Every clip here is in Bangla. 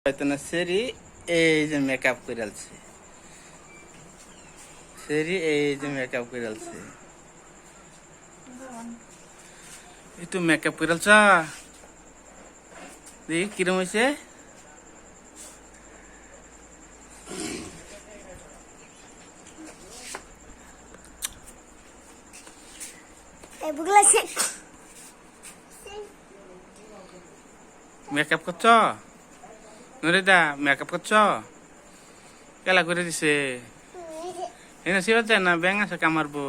হয়তো না সেরি এই যে মেকআপ কইরালছে সেরি এই যে মেকআপ কইরালছে এই তো মেকআপ কইরালছ দেখি কিরম হইছে মেকআপ করছ নুরিদা মেকআপ করছ কেলা করে দিছে এনে সিবার যায় না ব্যাং আছে কামারবো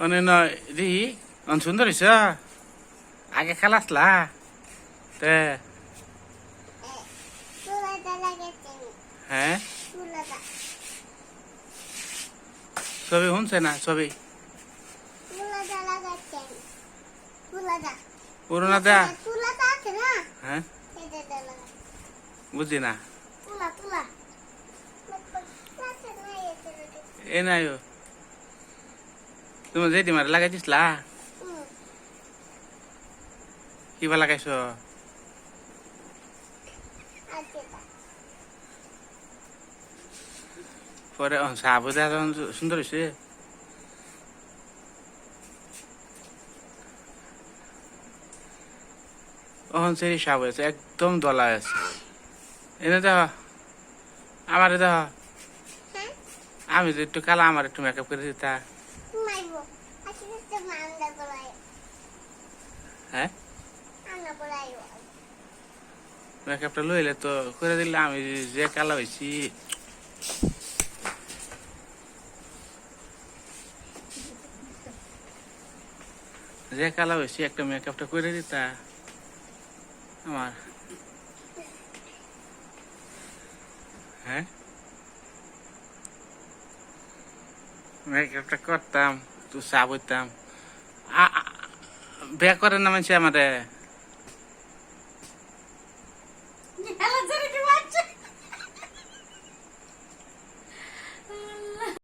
অনে নয় দেখি অন সুন্দর হইছ আগে খেলাসলা তে হ্যাঁ ছবি শুনছে না ছবি পুরোনা দা হ্যাঁ বুঝি না এ নাই তুমি যেটি মারে লাগাই দিসলা কিবা লাগাইছ পরে সাবু দা সুন্দর হয়েছে ওহন সেরি সাবু আছে একদম দলা আছে এনে দেখ আমার দেখ আমি তো একটু কালা আমার একটু মেকআপ করে দিতা হ্যাঁ মেকআপটা লইলে তো করে দিলে আমি যে কালা হয়েছি যে কালা হয়েছি একটা মেকআপটা করে দিতা আমার হ্যাঁ মেকআপটা করতাম তুই চা বইতাম বিয়া করে না মানুষ আমাদের